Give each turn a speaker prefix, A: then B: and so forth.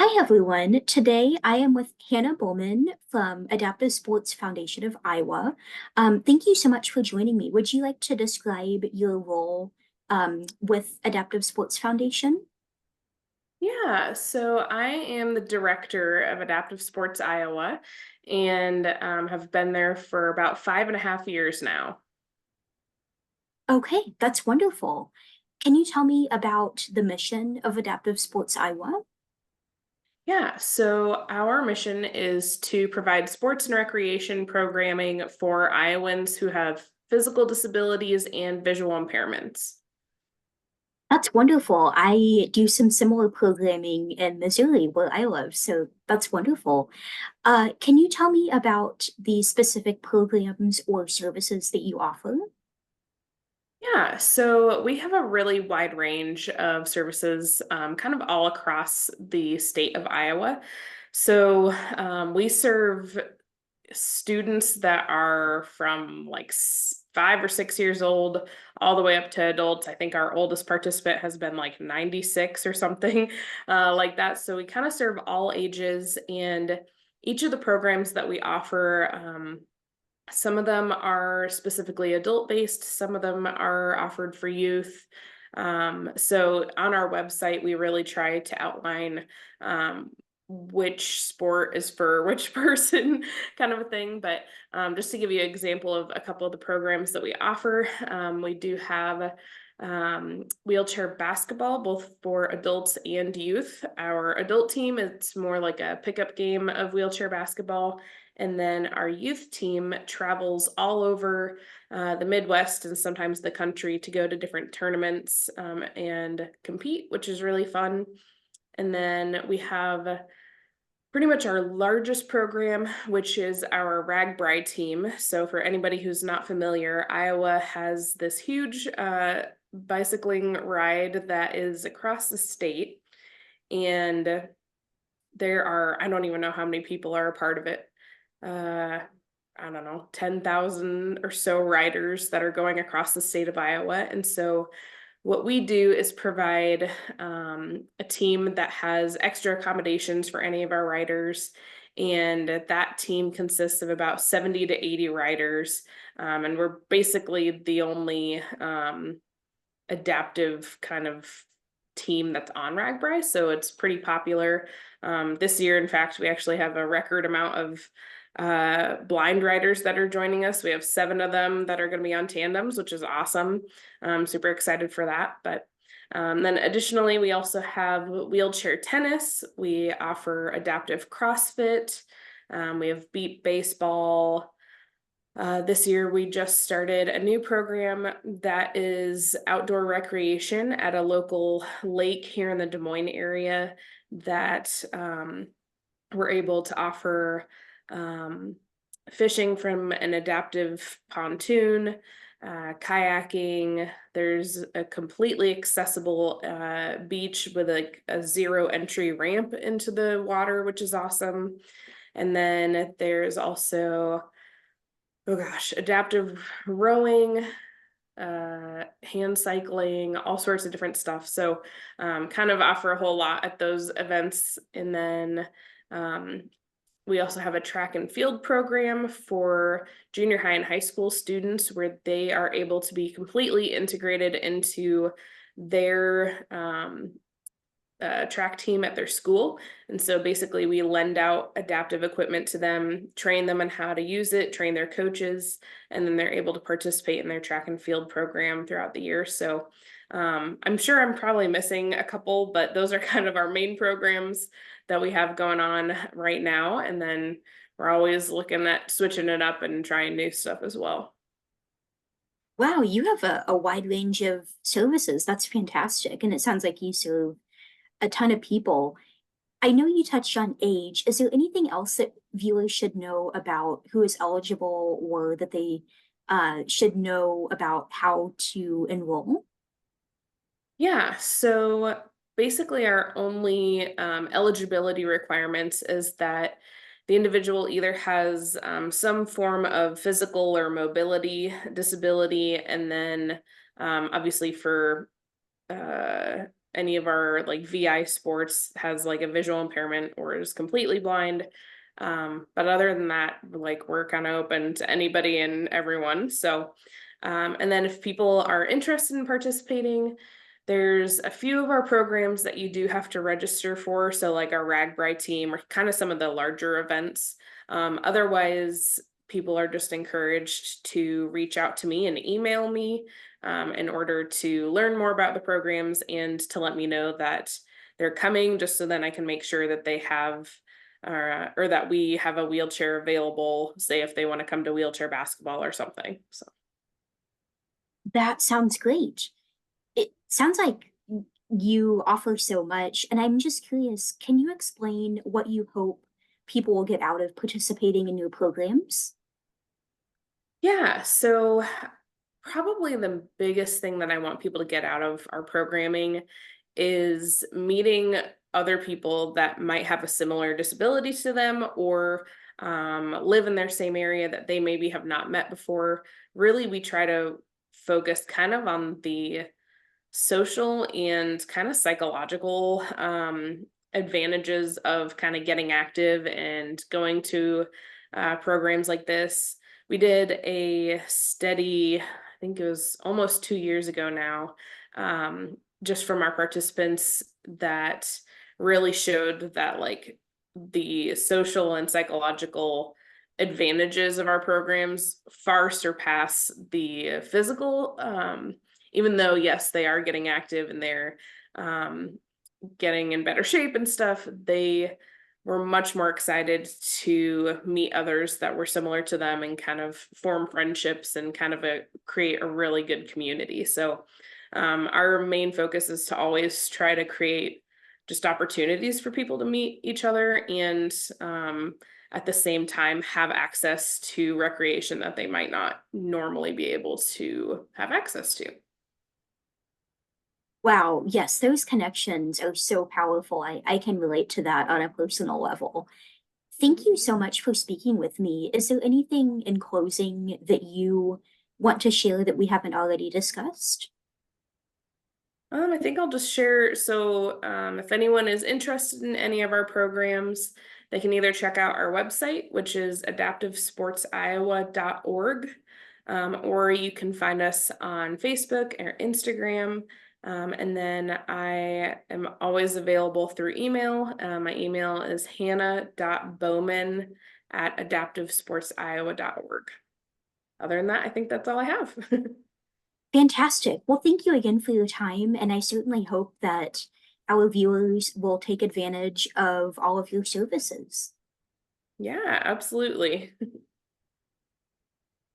A: Hi, everyone. Today I am with Hannah Bowman from Adaptive Sports Foundation of Iowa. Thank you so much for joining me. Would you like to describe your role with Adaptive Sports Foundation?
B: Yeah, so I am the director of Adaptive Sports Iowa and have been there for about 5.5 years now.
A: Okay, that's wonderful. Can you tell me about the mission of Adaptive Sports Iowa?
B: Yeah, so our mission is to provide sports and recreation programming for Iowans who have physical disabilities and visual impairments.
A: That's wonderful. I do some similar programming in Missouri where I live, so that's wonderful. Can you tell me about the specific programs or services that you offer?
B: Yeah, so we have a really wide range of services kind of all across the state of Iowa. So we serve students that are from like 5 or 6 years old all the way up to adults. I think our oldest participant has been like 96 or something like that. So we kind of serve all ages, and each of the programs that we offer, some of them are specifically adult based, some of them are offered for youth. So on our website, we really try to outline which sport is for which person, kind of a thing. But just to give you an example of a couple of the programs that we offer, we do have wheelchair basketball, both for adults and youth. Our adult team, it's more like a pickup game of wheelchair basketball. And then our youth team travels all over the Midwest and sometimes the country to go to different tournaments and compete, which is really fun. And then we have pretty much our largest program, which is our RAGBRAI team. So, for anybody who's not familiar, Iowa has this huge bicycling ride that is across the state. And there are, I don't even know how many people are a part of it. Uh, I don't know, 10,000 or so riders that are going across the state of Iowa. And so what we do is provide a team that has extra accommodations for any of our riders. And that team consists of about 70 to 80 riders. And we're basically the only adaptive kind of team that's on RAGBRAI, so it's pretty popular. This year, in fact, we actually have a record amount of blind riders that are joining us. We have 7 of them that are going to be on tandems, which is awesome. I'm super excited for that. But then additionally, we also have wheelchair tennis. We offer adaptive CrossFit. We have beep baseball. This year, we just started a new program that is outdoor recreation at a local lake here in the Des Moines area that we're able to offer fishing from an adaptive pontoon, kayaking. There's a completely accessible beach with a zero entry ramp into the water, which is awesome. And then there's also, oh gosh, adaptive rowing, hand cycling, all sorts of different stuff. So, kind of offer a whole lot at those events. And then um, we also have a track and field program for junior high and high school students where they are able to be completely integrated into their track team at their school. And so basically, we lend out adaptive equipment to them, train them on how to use it, train their coaches, and then they're able to participate in their track and field program throughout the year. So I'm sure I'm probably missing a couple, but those are kind of our main programs that we have going on right now. And then we're always looking at switching it up and trying new stuff as well.
A: Wow, you have a wide range of services. That's fantastic. And it sounds like you serve a ton of people. I know you touched on age. Is there anything else that viewers should know about who is eligible or that they should know about how to enroll?
B: Yeah, so basically, our only eligibility requirements is that the individual either has some form of physical or mobility disability, and then obviously for any of our like VI sports has like a visual impairment or is completely blind. But other than that, like we're kind of open to anybody and everyone. So, and then if people are interested in participating, there's a few of our programs that you do have to register for. So, like our Ragbri team or kind of some of the larger events. Otherwise, people are just encouraged to reach out to me and email me in order to learn more about the programs and to let me know that they're coming, just so then I can make sure that they have or that we have a wheelchair available, say if they want to come to wheelchair basketball or something. So.
A: That sounds great. It sounds like you offer so much, and I'm just curious, can you explain what you hope people will get out of participating in your programs?
B: Yeah, so probably the biggest thing that I want people to get out of our programming is meeting other people that might have a similar disability to them or live in their same area that they maybe have not met before. Really, we try to focus kind of on the social and kind of psychological advantages of kind of getting active and going to programs like this. We did a study, I think it was almost 2 years ago now, just from our participants that really showed that like the social and psychological advantages of our programs far surpass the physical. Even though yes they are getting active and they're um, getting in better shape and stuff, they were much more excited to meet others that were similar to them and kind of form friendships and kind of create a really good community. So our main focus is to always try to create just opportunities for people to meet each other and at the same time have access to recreation that they might not normally be able to have access to.
A: Wow, yes, those connections are so powerful. I can relate to that on a personal level. Thank you so much for speaking with me. Is there anything in closing that you want to share that we haven't already discussed?
B: I think I'll just share. So, if anyone is interested in any of our programs, they can either check out our website, which is adaptivesportsiowa.org, or you can find us on Facebook or Instagram. And then I am always available through email. My email is hannah.bowman@adaptivesportsiowa.org. Other than that, I think that's all I have.
A: Fantastic. Well, thank you again for your time, and I certainly hope that our viewers will take advantage of all of your services.
B: Yeah, absolutely.